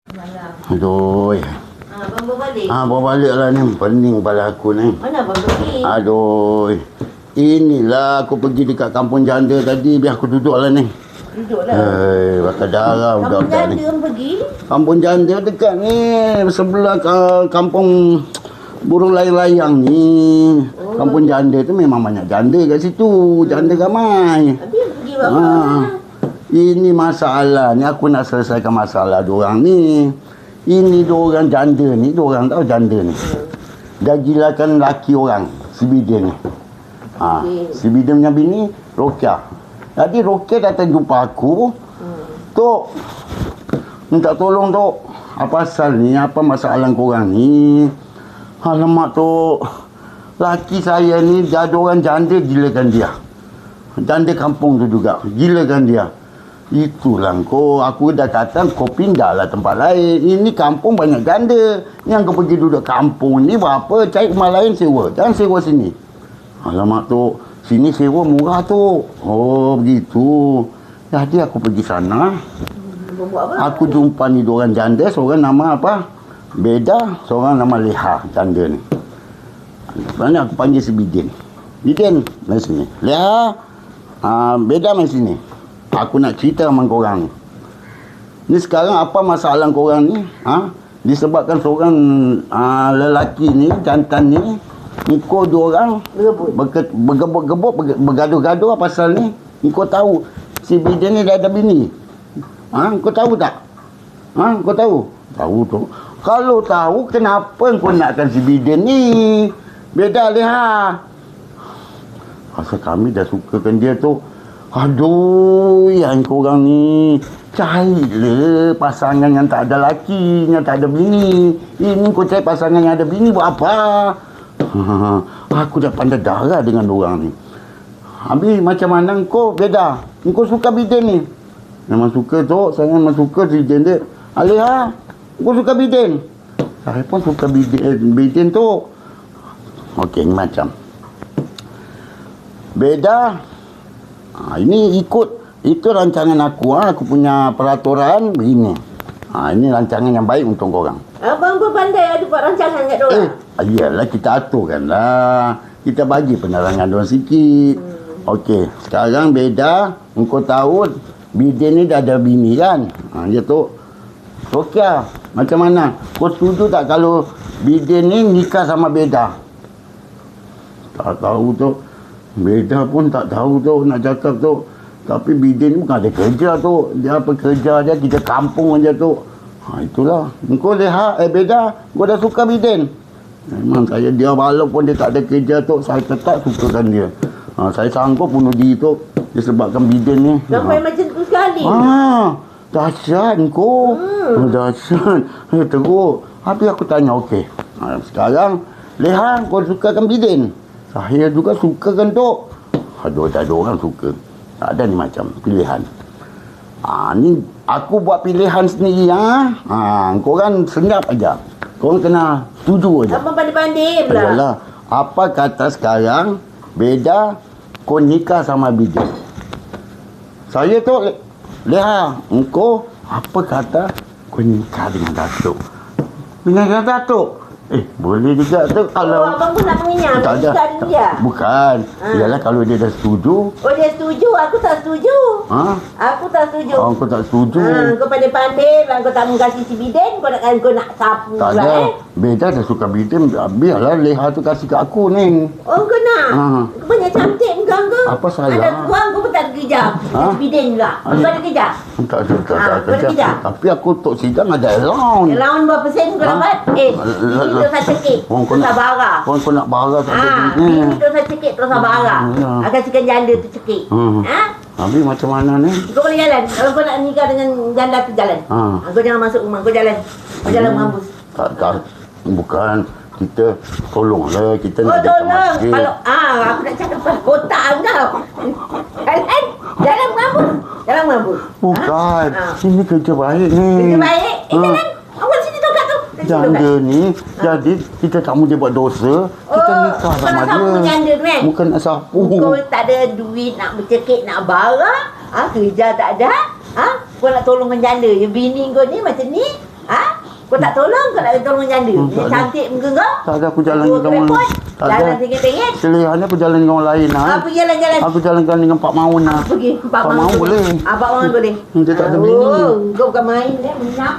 Malam. Aduh. Abang bawa balik? Bawa balik lah ni. Pening kepala aku ni. Mana abang pergi? Aduh. Inilah aku pergi dekat kampung janda tadi. Biar aku duduk lah ni. Duduklah. Bakal darah budak-budak ni. Kampung janda orang pergi? Kampung janda dekat ni. Sebelah kampung burung layang-layang ni. Kampung janda tu memang banyak janda kat situ. Janda ramai. Habis pergi buat apa? Ini masalah ni. Aku nak selesaikan masalah diorang ni. Ini diorang janda ni. Diorang tahu janda ni. Dah gilakan laki orang. Si Bidin ni. Si Bidin punya bini Rokia. Jadi Rokia datang jumpa aku. Tok, minta tolong Tok. Apa asal ni? Apa masalah korang ni? Alamak Tok. Laki saya ni ada orang janda gilakan dia. Janda kampung tu juga. Gilakan dia. Itulah kau. Aku dah kata kau pindahlah tempat lain. Ini kampung banyak janda. Yang kau pergi duduk kampung ni berapa? Cari rumah lain sewa. Jangan sewa sini. Alamak Tok. Sini sewa murah Tok. Oh begitu. Jadi aku pergi sana. Aku jumpa ni dua orang janda. Seorang nama apa? Beda. Seorang nama Leha. Janda ni. Sebenarnya aku panggil si Bidin. Bidin, mari sini. Leha, Beda mari sini. Aku nak cerita sama korang. Ni sekarang apa masalah korang ni? Disebabkan seorang lelaki ni, jantan ni, ikut dua orang bergebuk-gebuk, bergaduh-gaduh apa pasal ni? Kau tahu si Bidin ni dah ada bini. Kau tahu tak? Kau tahu? Tahu tu. Kalau tahu kenapa kau nakkan si Bidin ni? Beda Leha. Pasal kami dah sukakan dia tu. Aduh, yang korang ni carilah pasangan yang tak ada laki, yang tak ada bini. Ini kau cari pasangan yang ada bini buat apa? Aku dah pandai darah dengan orang ni. Habis macam mana kau Beda? Kau suka Bidin ni? Memang suka tu, saya memang suka si Bidin dia. Leha, kau suka Bidin? Saya pun suka Bidin tu. Okey, ni macam Beda. Ini ikut itu rancangan aku. Aku punya peraturan begini. Ini rancangan yang baik untuk korang. Abang pun pandai ada buat rancangan kat diorang. Iyalah, kita aturkan lah. Kita bagi penerangan diorang sikit. Okey, sekarang Beda. Engkau tahu Bidin ni dah ada bini kan? Dia tu Rokia, macam mana? Kau setuju tak kalau Bidin ni nikah sama Beda? Tak tahu tu. Beda pun tak tahu tu nak cakap tu. Tapi Bidin bukan ada kerja tu. Dia apa kerja dia, kita kampung aja tu. Itulah. Kau Leha, Beda, kau dah suka Bidin? Memang saya dia walaupun dia tak ada kerja tu, saya tetap sukakan dia. Saya sanggup bunuh diri tu disebabkan Bidin ni. Sampai macam tu sekali. Dahsyat kau. Dahsyat. Teruk. Habis aku tanya, okey. Sekarang Leha, kau sukakan Bidin? Saya juga sukakan tu. Aduh, dah ada orang suka. Tak ada ni macam pilihan. Ni aku buat pilihan sendiri. Korang senyap aja. Korang kena setuju aja. Abang pandai-pandai pula. Yalah. Apa kata sekarang Beda kau nikah sama Bidin? Saya tu Leha, engkau apa kata kau nikah dengan Datuk? Dengan Datuk? Boleh juga tu kalau... abang pun nak mengenyam. Tak ada. Dia. Bukan. Ialah kalau dia dah setuju. Oh, dia setuju. Aku tak setuju. Aku tak setuju. Kau tak setuju. Kau pandai-pandai. Kau tak mengasihi si Bidin. Kau nak sapu tak pula. Tak ada. Beda dah suka Bidin. Biarlah Leha tu kasih kat aku ni. Oh, kau nak? Kau banyak cantik muka kau. Apa salah? Ada kurang kau pun tak ada kerja. Bidin juga. Kau ada kerja? Tak ada kerja. Tapi aku tok sidang ada allowance. Allowance berapa sen kau dapat? Itu saya cekik. Terus abara. Kau nak bara tak ada duit. Ini terus saya cekik. Terus abara. Akan sikan janda tu cekik. Habis macam mana ni? Kau boleh jalan. Kalau kau nak nikah dengan janda tu jalan. Kau jangan masuk rumah. Kau jalan. Kau jalan mampus. Tak. Bukan. Kita tolonglah. Kita nak tolong. Kalau aku nak cakap pasal kotak kau. Jalan mampus. Jalan mampus. Bukan. Ini kerja baik ni. Kerja baik? Jalan. Awal sini tokat tu. Janda ni. Jadi kita tak boleh buat dosa. Kita nikah sama dia. Bukan nak sapu janda tu kan? Bukan nak sapu. Kau tak ada duit nak bercekik, nak bara. Kerja tak ada. kau nak tolong dengan janda. Yang bini kau ni macam ni. Ha? Kau tak tolong, kau nak tolong janda. Dia cantik muka kau. Tak ada aku jalan dengan orang. Tak ada. Jalan tinggi-tinggi. Selehannya aku jalan dengan orang lain lah. Pergi jalan-jalan. Aku jalankan dengan Pak Maun lah. Pergi. Pak Maun boleh. Pak Maun boleh. Dia tak ada bini. Oh, kau bukan main dah. Minyak.